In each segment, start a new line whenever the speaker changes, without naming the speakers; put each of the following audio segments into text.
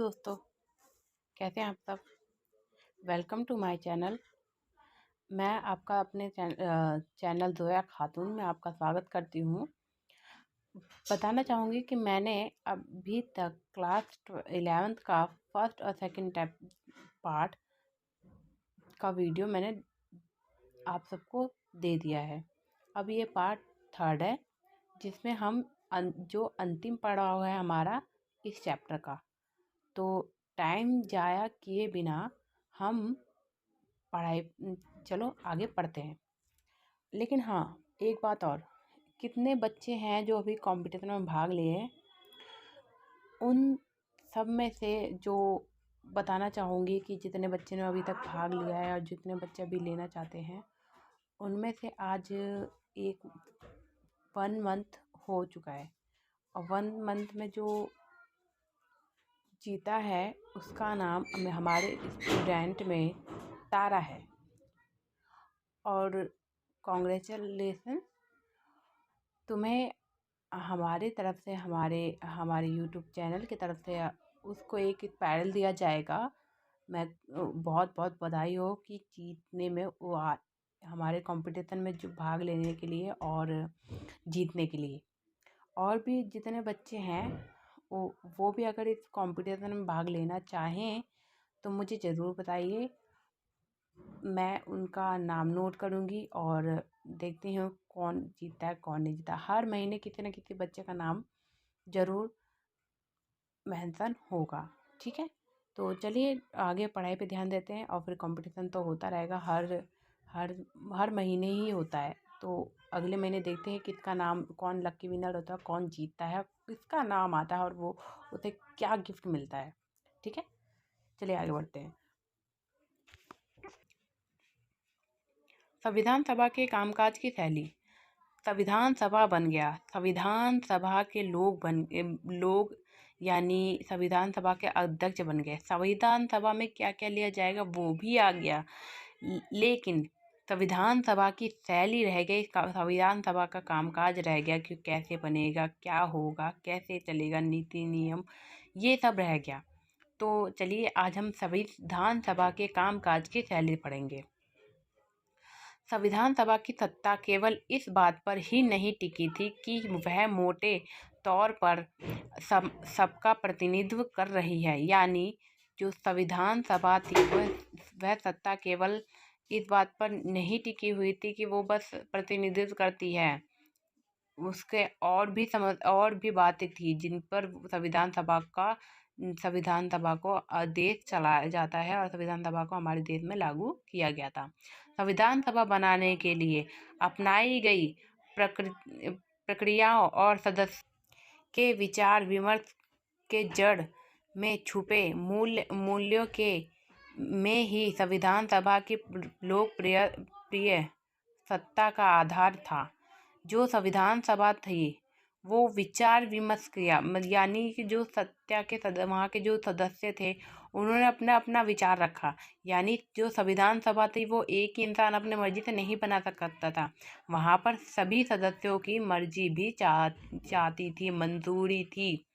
दोस्तों, कैसे हैं आप सब। Welcome to my channel. मैं आपका अपने चैनल जोया खातून में आपका स्वागत करती हूँ। बताना चाहूँगी कि मैंने अभी तक क्लास 11th का फर्स्ट और सेकंड पार्ट का वीडियो मैंने आप सबको दे दिया है। अब ये पार्ट 3 है, जिसमें हम जो अंतिम पड़ाव है हमारा इस चैप्टर का। तो टाइम जाया किए बिना हम पढ़ाई चलो आगे पढ़ते हैं। लेकिन हाँ, एक बात और, कितने बच्चे हैं जो अभी कंपटीशन में भाग लिए, उन सब में से जो बताना चाहूँगी कि जितने बच्चे ने अभी तक भाग लिया है और जितने बच्चे अभी लेना चाहते हैं, उनमें से आज एक 1 मंथ हो चुका है। और 1 मंथ में जो जीता है उसका नाम हमारे स्टूडेंट में तारा है। और कॉन्ग्रेचुलेसन तुम्हें हमारे तरफ से, हमारे यूट्यूब चैनल की तरफ से उसको एक पैडल दिया जाएगा। मैं बहुत बहुत बधाई हो कि जीतने में वो हमारे कंपटीशन में जो भाग लेने के लिए और जीतने के लिए। और भी जितने बच्चे हैं वो भी अगर इस कंपटीशन में भाग लेना चाहें तो मुझे ज़रूर बताइए। मैं उनका नाम नोट करूँगी और देखती हूँ कौन जीता है कौन नहीं जीता। हर महीने किसी न किसी बच्चे का नाम ज़रूर मेंशन होगा, ठीक है। तो चलिए आगे पढ़ाई पे ध्यान देते हैं। और फिर कंपटीशन तो होता रहेगा, हर हर महीने ही होता है। तो अगले महीने देखते हैं किसका नाम, कौन लकी विनर होता है, कौन जीतता है, किसका नाम आता है और वो उसे क्या गिफ्ट मिलता है, ठीक है। चलिए आगे बढ़ते हैं। संविधान सभा के कामकाज की शैली। संविधान सभा बन गया। संविधान सभा के लोग यानी संविधान सभा के अध्यक्ष बन गए। संविधान सभा में क्या क्या लिया जाएगा वो भी आ गया, लेकिन संविधान सभा की शैली रह गई। संविधान सभा का कामकाज रह गया कि कैसे बनेगा, क्या होगा, कैसे चलेगा, नीति नियम, ये सब रह गया। तो चलिए आज हम संविधान सभा के कामकाज की शैली पढ़ेंगे। संविधान सभा की सत्ता केवल इस बात पर ही नहीं टिकी थी कि वह मोटे तौर पर सबका प्रतिनिधित्व कर रही है, यानी जो संविधान सभा थी वह सत्ता केवल इस बात पर नहीं टिकी हुई थी कि वो बस प्रतिनिधित्व करती है। उसके और भी बातें थी जिन पर संविधान सभा को आदेश चलाया जाता है और संविधान सभा को हमारे देश में लागू किया गया था। संविधान सभा बनाने के लिए अपनाई गई प्रक्रियाओं और सदस्य के विचार विमर्श के जड़ में छुपे मूल्यों के में ही संविधान सभा की लोकप्रिय सत्ता का आधार था। जो संविधान सभा थी वो विचार विमर्श किया, यानी कि जो वहाँ के जो सदस्य थे उन्होंने अपना अपना विचार रखा। यानी जो संविधान सभा थी वो एक ही इंसान अपने मर्जी से नहीं बना सकता था, वहाँ पर सभी सदस्यों की मर्जी भी चाहती थी, मंजूरी थी।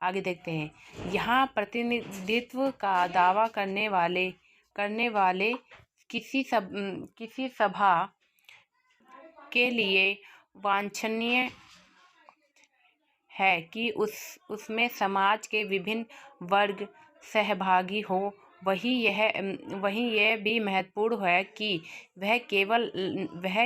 आगे देखते हैं। यहाँ प्रतिनिधित्व का दावा करने वाले किसी सभा के लिए वांछनीय है कि उसमें समाज के विभिन्न वर्ग सहभागी हो। वहीं यह भी महत्वपूर्ण है कि वह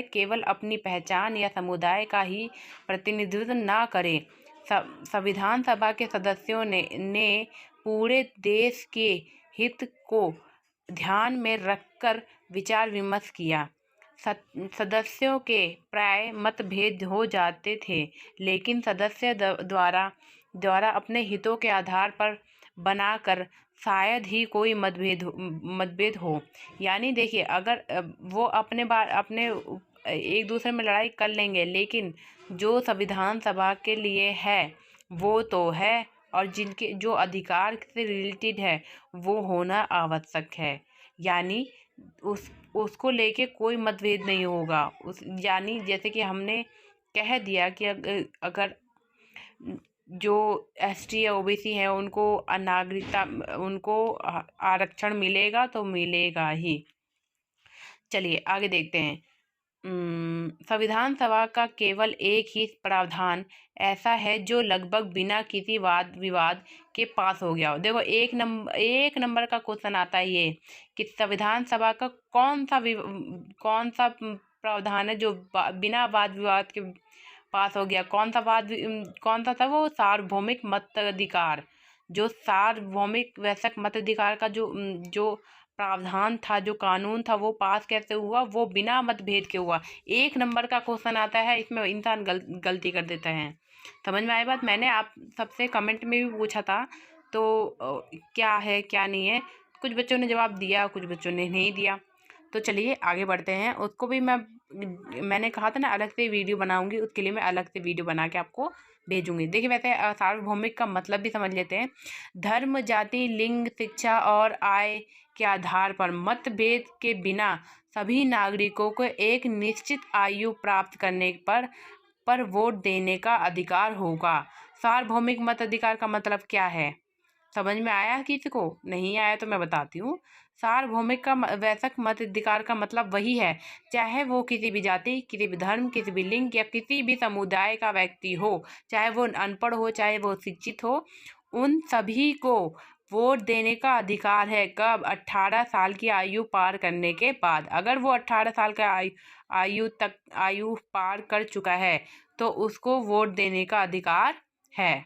केवल अपनी पहचान या समुदाय का ही प्रतिनिधित्व न करे। संविधान सभा के सदस्यों ने पूरे देश के हित को ध्यान में रखकर विचार विमर्श किया। सदस्यों के प्राय मतभेद हो जाते थे, लेकिन सदस्य द्वारा अपने हितों के आधार पर बनाकर शायद ही कोई मतभेद हो। यानी देखिए, अगर वो अपने एक दूसरे में लड़ाई कर लेंगे, लेकिन जो संविधान सभा के लिए है वो तो है, और जिनके जो अधिकार से रिलेटेड है वो होना आवश्यक है। यानी उसको लेके कोई मतभेद नहीं होगा। यानी जैसे कि हमने कह दिया कि अगर जो एसटी या ओबीसी है उनको नागरिकता, उनको आरक्षण मिलेगा तो मिलेगा ही। चलिए आगे देखते हैं। संविधान सभा का केवल एक ही प्रावधान ऐसा है जो लगभग बिना किसी वाद विवाद के पास हो गया हो। देखो एक नंबर का क्वेश्चन आता है ये कि संविधान सभा का कौन सा प्रावधान है जो बिना वाद विवाद के पास हो गया। कौन सा था वो? सार्वभौमिक मताधिकार। जो सार्वभौमिक वैश्विक मताधिकार का जो प्रावधान था, जो कानून था, वो पास कैसे हुआ? वो बिना मतभेद के हुआ। एक नंबर का क्वेश्चन आता है, इसमें इंसान गलती कर देता है। समझ में आई बात? मैंने आप सबसे कमेंट में भी पूछा था, तो क्या है क्या नहीं है, कुछ बच्चों ने जवाब दिया, कुछ बच्चों ने नहीं दिया। तो चलिए आगे बढ़ते हैं। उसको भी मैंने कहा था ना अलग से वीडियो बनाऊंगी, उसके लिए मैं अलग से वीडियो बना के आपको भेजूंगी। देखिए वैसे सार्वभौमिक का मतलब भी समझ लेते हैं। धर्म, जाति, लिंग, शिक्षा और आय के आधार पर मतभेद के बिना सभी नागरिकों को एक निश्चित आयु प्राप्त करने पर वोट देने का अधिकार होगा। सार्वभौमिक मताधिकार का मतलब क्या है? समझ में आया? किसी को नहीं आया तो मैं बताती हूँ। सार्वभौमिक का वैश्विक मताधिकार का मतलब वही है, चाहे वो किसी भी जाति, किसी भी धर्म, किसी भी लिंग या किसी भी समुदाय का व्यक्ति हो, चाहे वो अनपढ़ हो, चाहे वो शिक्षित हो, उन सभी को वोट देने का अधिकार है। कब? 18 साल की आयु पार करने के बाद। अगर वो 18 साल का आयु पार कर चुका है तो उसको वोट देने का अधिकार है।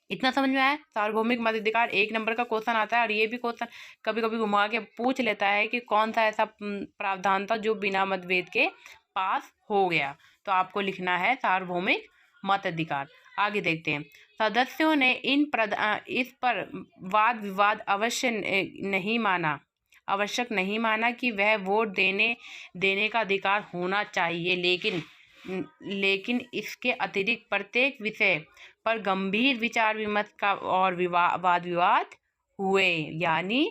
इतना समझ में आया? सार्वभौमिक मताधिकार एक नंबर का क्वेश्चन आता है, और ये भी क्वेश्चन कभी कभी घुमा के पूछ लेता है कि कौन सा ऐसा प्रावधान था जो बिना मतभेद के पास हो गया। तो आपको लिखना है सार्वभौमिक मताधिकार। आगे देखते हैं। सदस्यों ने इस पर वाद विवाद आवश्यक नहीं माना कि वह वोट देने का अधिकार होना चाहिए, लेकिन इसके अतिरिक्त प्रत्येक विषय पर गंभीर विचार विमर्श का और वाद विवाद हुए। यानी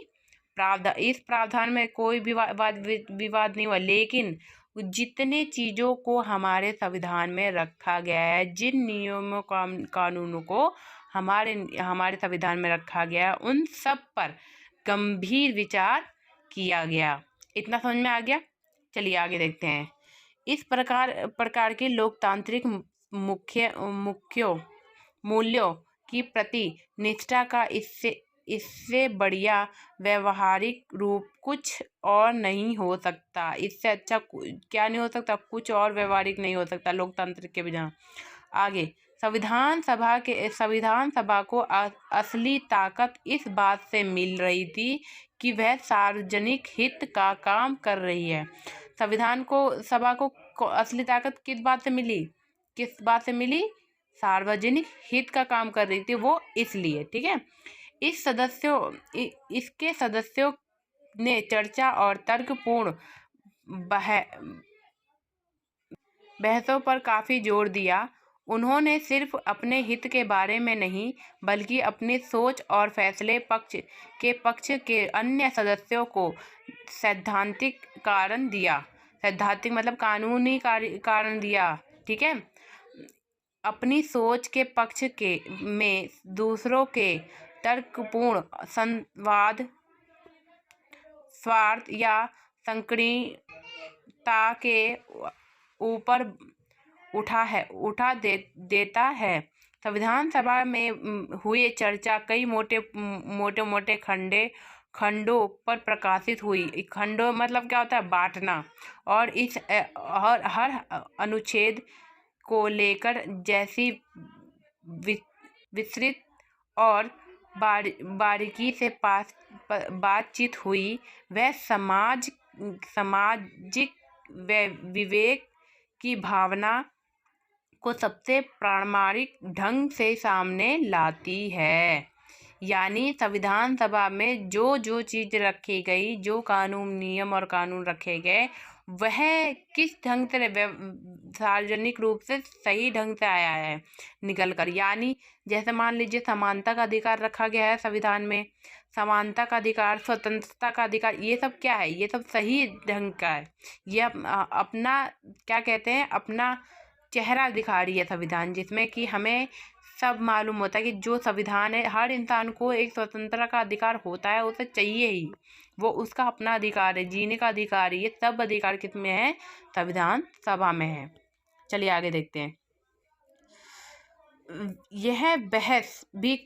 इस प्रावधान में कोई भी वाद विवाद नहीं हुआ, लेकिन जितने चीज़ों को हमारे संविधान में रखा गया है, जिन नियमों कानूनों को हमारे संविधान में रखा गया, उन सब पर गंभीर विचार किया गया। इतना समझ में आ गया? चलिए आगे देखते हैं। इस प्रकार के लोकतांत्रिक मूल्यों की प्रति निष्ठा का इससे बढ़िया व्यवहारिक रूप कुछ और नहीं हो सकता। इससे अच्छा क्या नहीं हो सकता? कुछ और व्यवहारिक नहीं हो सकता लोकतंत्र के बिना। आगे, संविधान सभा को असली ताकत इस बात से मिल रही थी कि वह सार्वजनिक हित का काम कर रही है। संविधान सभा को असली ताकत किस बात से मिली? सार्वजनिक हित का काम कर रही थी वो, इसलिए। ठीक है। इसके सदस्यों ने चर्चा और तर्कपूर्ण बहसों पर काफी जोर दिया। उन्होंने सिर्फ अपने हित के बारे में नहीं, बल्कि अपनी सोच और फैसले पक्ष के अन्य सदस्यों को सैद्धांतिक कारण दिया। सैद्धांतिक मतलब कानूनी कारण दिया। ठीक है। अपनी सोच के पक्ष में दूसरों के तर्कपूर्ण स्वार्थ या संकीर्णता के ऊपर उठा देता है। संविधान सभा में हुई चर्चा कई मोटे खंडों पर प्रकाशित हुई। खंडों मतलब क्या होता है? बांटना। और हर अनुच्छेद को लेकर जैसी विस्तृत और बारीकी से बातचीत हुई, वह सामाजिक विवेक की भावना को सबसे प्रामाणिक ढंग से सामने लाती है। यानी संविधान सभा में जो चीज़ रखी गई, जो नियम और कानून रखे गए, वह किस ढंग से सार्वजनिक रूप से सही ढंग से आया है निकल कर। यानी जैसे मान लीजिए समानता का अधिकार रखा गया है संविधान में, समानता का अधिकार, स्वतंत्रता का अधिकार, ये सब क्या है? ये सब सही ढंग का है। ये अपना क्या कहते हैं, अपना चेहरा दिखा रही है संविधान, जिसमें कि हमें सब मालूम होता है कि जो संविधान है, हर इंसान को एक स्वतंत्रता का अधिकार होता है, उसे चाहिए ही, वो उसका अपना अधिकार है, जीने का अधिकार है। ये सब अधिकार किस में है? संविधान सभा में है। चलिए आगे देखते हैं। यह बहस भी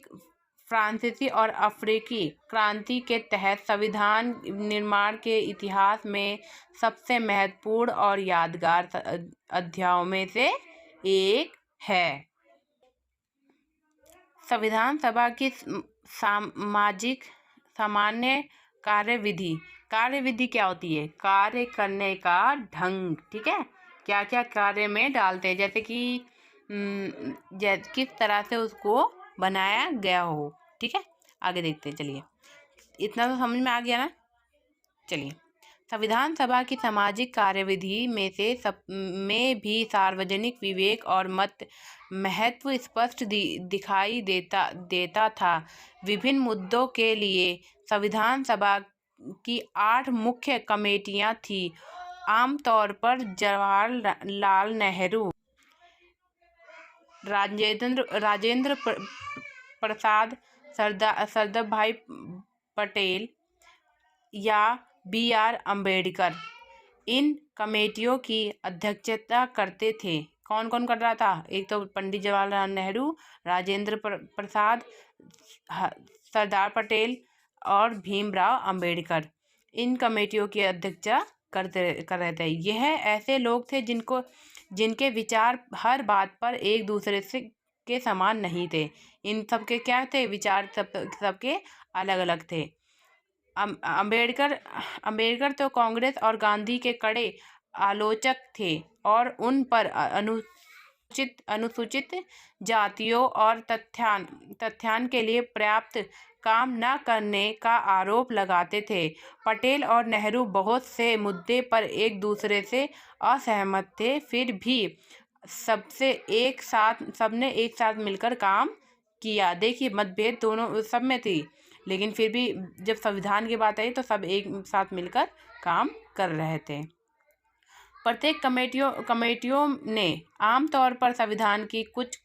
फ्रांसीसी और अफ्रीकी क्रांति के तहत संविधान निर्माण के इतिहास में सबसे महत्वपूर्ण और यादगार अध्यायों में से एक है। संविधान सभा की सामाजिक सामान्य कार्यविधि क्या होती है? कार्य करने का ढंग, ठीक है, क्या क्या कार्य में डालते हैं, जैसे कि किस तरह से उसको बनाया गया हो, ठीक है। आगे देखते हैं, चलिए, इतना तो समझ में आ गया ना। चलिए, संविधान सभा की सामाजिक कार्यविधि में से सब में भी सार्वजनिक विवेक और मत महत्व स्पष्ट दिखाई देता था। विभिन्न मुद्दों के लिए संविधान सभा की 8 मुख्य कमेटियां थी। आमतौर पर जवाहरलाल नेहरू, राजेंद्र प्रसाद, सरदार भाई पटेल या BR अम्बेडकर इन कमेटियों की अध्यक्षता करते थे। कौन कौन कर रहा था? एक तो पंडित जवाहरलाल नेहरू, राजेंद्र प्रसाद, सरदार पटेल और भीमराव अम्बेडकर इन कमेटियों की अध्यक्षता कर रहे थे। यह ऐसे लोग थे जिनके विचार हर बात पर एक दूसरे से के समान नहीं थे। इन सबके क्या थे? विचार सबके अलग अलग थे। अम्बेडकर तो कांग्रेस और गांधी के कड़े आलोचक थे और उन पर अनुसूचित जातियों और तथ्यान के लिए पर्याप्त काम न करने का आरोप लगाते थे। पटेल और नेहरू बहुत से मुद्दे पर एक दूसरे से असहमत थे, फिर भी सबने एक साथ मिलकर काम किया। देखिए, मतभेद दोनों सब में थी, लेकिन फिर भी जब संविधान की बात आई तो सब एक साथ मिलकर काम कर रहे थे। प्रत्येक कमेटियों ने आमतौर पर संविधान की कुछ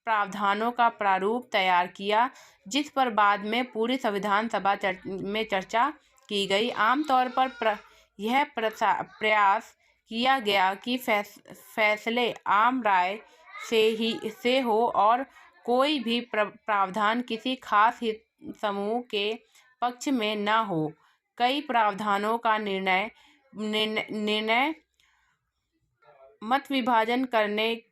प्रावधानों का प्रारूप तैयार किया, जिस पर बाद में पूरी संविधान सभा में चर्चा की गई। आमतौर पर यह प्रयास किया गया कि फैसले आम राय से हो और कोई भी प्रावधान किसी खास हित समूह के पक्ष में न हो। कई प्रावधानों का निर्णय मत विभाजन करके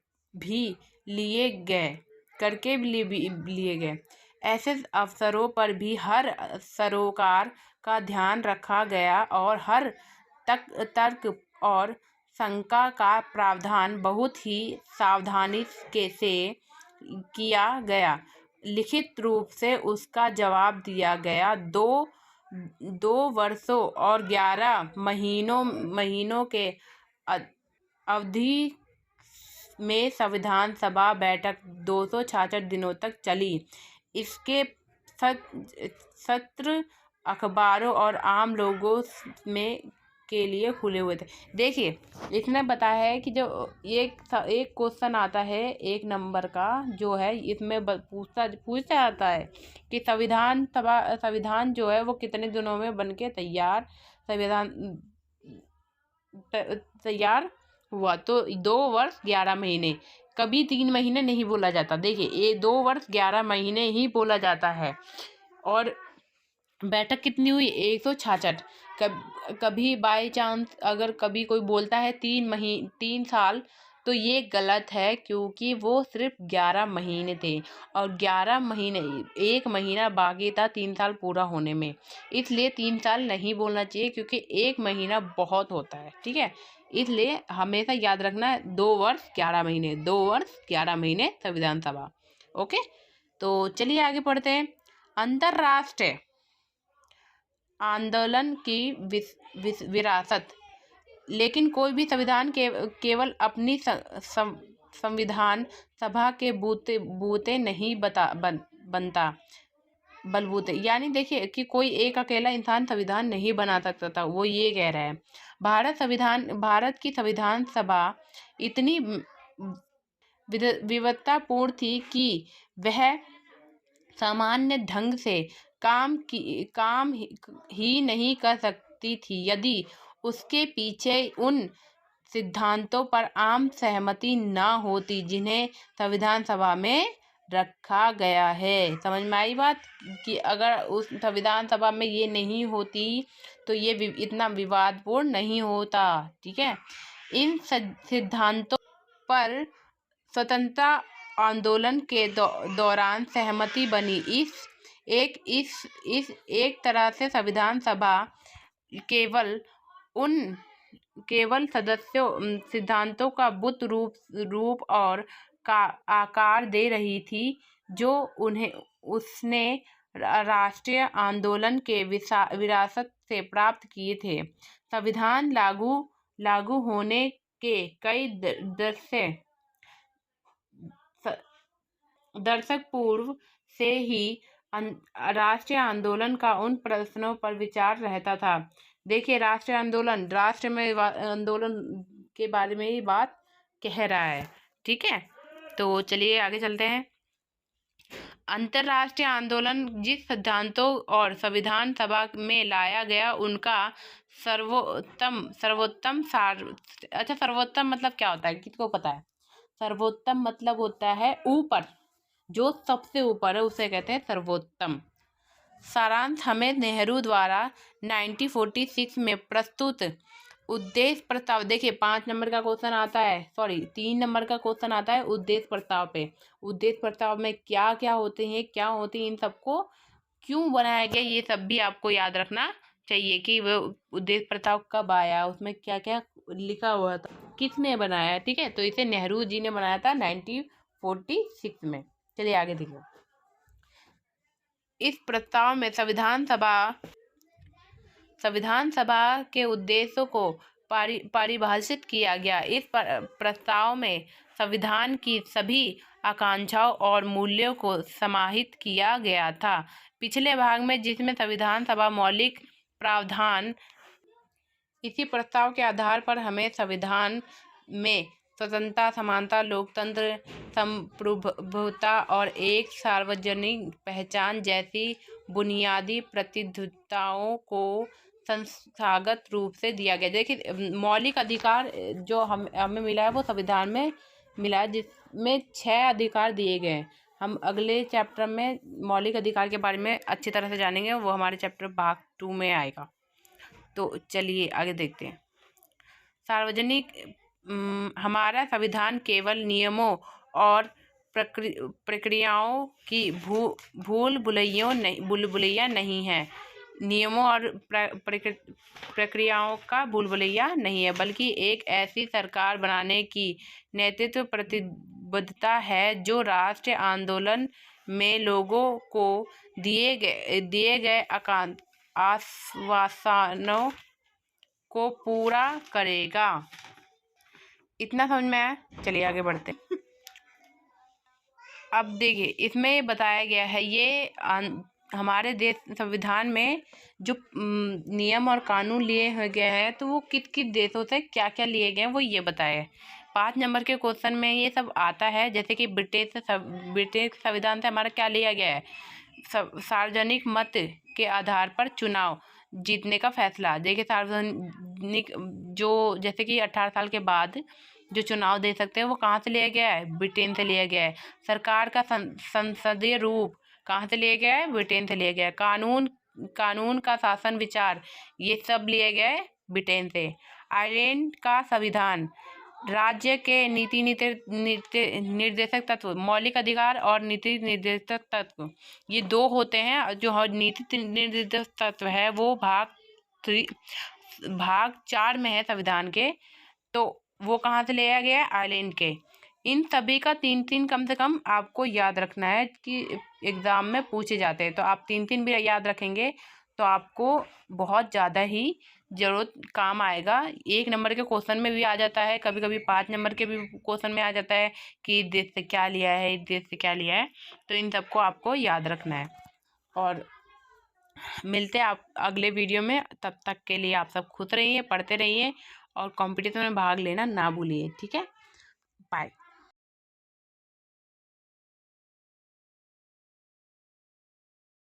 लिए गए। ऐसे अवसरों पर भी हर सरोकार का ध्यान रखा गया और हर तर्क और शंका का प्रावधान बहुत ही सावधानी से किया गया। लिखित रूप से उसका जवाब दिया गया। 2 वर्षों और 11 महीनों के अवधि में संविधान सभा बैठक 266 दिनों तक चली। इसके सत्र अखबारों और आम लोगों में के लिए खुले हुए थे। देखिए, इसने बताया है कि जो एक क्वेश्चन आता है 1 नंबर का, जो है इसमें पूछा जाता है कि संविधान जो है वो कितने दिनों में बनके तैयार हुआ? तो 2 वर्ष 11 महीने, कभी 3 महीने नहीं बोला जाता। देखिए, ये 2 वर्ष 11 महीने ही बोला जाता है। और बैठक कितनी हुई? 166। कभी बाय चांस अगर कभी कोई बोलता है 3 साल, तो ये गलत है, क्योंकि वो सिर्फ 11 महीने थे और 11 महीने, 1 महीना बाकी था 3 साल पूरा होने में। इसलिए 3 साल नहीं बोलना चाहिए, क्योंकि 1 महीना बहुत होता है, ठीक है। इसलिए हमेशा याद रखना है 2 वर्ष 11 महीने, 2 वर्ष 11 महीने संविधान सभा। ओके, तो चलिए आगे पढ़ते हैं। अंतर्राष्ट्रीय आंदोलन की विरासत। लेकिन कोई भी संविधान केवल अपनी संविधान सभा के बूते नहीं बनता, बलबूते, यानी देखिए कि कोई एक अकेला इंसान संविधान नहीं बना सकता था, वो ये कह रहा है। भारत की संविधान सभा इतनी विविधतापूर्ण थी कि वह सामान्य ढंग से काम ही नहीं कर सकती थी यदि उसके पीछे उन सिद्धांतों पर आम सहमति न होती जिन्हें संविधान सभा में रखा गया है। समझ में आई बात कि अगर उस संविधान सभा में ये नहीं होती तो ये इतना विवादपूर्ण नहीं होता। ठीक है, इन सिद्धांतों पर स्वतंत्रता आंदोलन के दौरान सहमति बनी। इस एक तरह से संविधान सभा केवल सिद्धांतों का बुत रूप और आकार दे रही थी जो उसने राष्ट्रीय आंदोलन के विरासत से प्राप्त किए थे। संविधान लागू होने के कई दशक पूर्व से ही राष्ट्रीय आंदोलन का उन प्रश्नों पर विचार रहता था। देखिए, राष्ट्रीय आंदोलन राष्ट्र में आंदोलन के बारे में ही बात कह रहा है। ठीक है, तो चलिए आगे चलते हैं। अंतर्राष्ट्रीय आंदोलन जिस सिद्धांतों और संविधान सभा में लाया गया उनका सर्वोत्तम सर्वोत्तम मतलब क्या होता है, किसको पता है? सर्वोत्तम मतलब होता है ऊपर, जो सबसे ऊपर है उसे कहते हैं सर्वोत्तम। सारांश हमें नेहरू द्वारा 1946 में प्रस्तुत उद्देश्य प्रस्ताव, देखिए 5 नंबर का क्वेश्चन आता है, 3 नंबर का क्वेश्चन आता है उद्देश्य प्रस्ताव पे। उद्देश्य प्रस्ताव में क्या क्या होते हैं, क्या होती है, इन सबको क्यों बनाया गया, ये सब भी आपको याद रखना चाहिए कि वो उद्देश्य प्रस्ताव कब आया, उसमें क्या क्या लिखा हुआ था, किसने बनाया। ठीक है, तो इसे नेहरू जी ने बनाया था 1946 में। चलिए आगे देखिए। इस प्रस्ताव में संविधान सभा के उद्देश्यों को परिभाषित किया गया। इस प्रस्ताव में संविधान की सभी आकांक्षाओं और मूल्यों को समाहित किया गया था। पिछले भाग में जिसमें संविधान सभा मौलिक प्रावधान, इसी प्रस्ताव के आधार पर हमें संविधान में स्वतंत्रता, समानता, लोकतंत्र, संप्रभुता और एक सार्वजनिक पहचान जैसी बुनियादी प्रतिबद्धताओं को संस्थागत रूप से दिया गया। देखिए, मौलिक अधिकार जो हमें मिला है वो संविधान में मिला है, जिसमें 6 अधिकार दिए गए हैं। हम अगले चैप्टर में मौलिक अधिकार के बारे में अच्छी तरह से जानेंगे, वो हमारे चैप्टर भाग 2 में आएगा। तो चलिए आगे देखते हैं। सार्वजनिक हमारा संविधान केवल नियमों और प्रक्रियाओं की भूल-भुलैया नहीं है। नियमों और प्रक्रियाओं का भूल-भुलैया नहीं है, बल्कि एक ऐसी सरकार बनाने की नैतिक प्रतिबद्धता है जो राष्ट्रीय आंदोलन में लोगों को दिए गए आश्वासनों को पूरा करेगा। इतना समझ में आया? चलिए आगे बढ़ते हैं। अब देखिए, इसमें बताया गया है ये हमारे देश संविधान में जो नियम और कानून लिए गए हैं तो वो किस किस देशों से क्या क्या लिए गए हैं वो ये बताया है। 5 नंबर के क्वेश्चन में ये सब आता है, जैसे कि ब्रिटिश संविधान से हमारा क्या लिया गया है, सार्वजनिक मत के आधार पर चुनाव जीतने का फैसला। देखिए, सार्वजनिक जो जैसे कि 18 साल के बाद जो चुनाव दे सकते हैं वो कहाँ से लिया गया है, ब्रिटेन से लिया गया है। सरकार का संसदीय रूप कहाँ से लिया गया है, ब्रिटेन से लिया गया है। कानून का शासन विचार ये सब लिए गए ब्रिटेन से। आयरलैंड का संविधान, राज्य के नीति निर्देशक तत्व, मौलिक अधिकार और नीति निर्देशक तत्व, ये 2 होते हैं। जो नीति निर्देशक तत्व है वो भाग 4 में है संविधान के, तो वो कहाँ से लिया गया है, आयरलैंड के। इन सभी का 3-3 कम से कम आपको याद रखना है कि एग्ज़ाम में पूछे जाते हैं, तो आप 3-3 भी याद रखेंगे तो आपको बहुत ज़्यादा ही ज़रूरत काम आएगा। 1 नंबर के क्वेश्चन में भी आ जाता है, कभी कभी 5 नंबर के भी क्वेश्चन में आ जाता है कि देश से क्या लिया है, देश से क्या लिया है, तो इन सबको आपको याद रखना है। और मिलते हैं आप अगले वीडियो में, तब तक के लिए आप सब खुश रहिए, पढ़ते रहिए और कंपटीशन में भाग लेना ना भूलिए। ठीक है। बाय।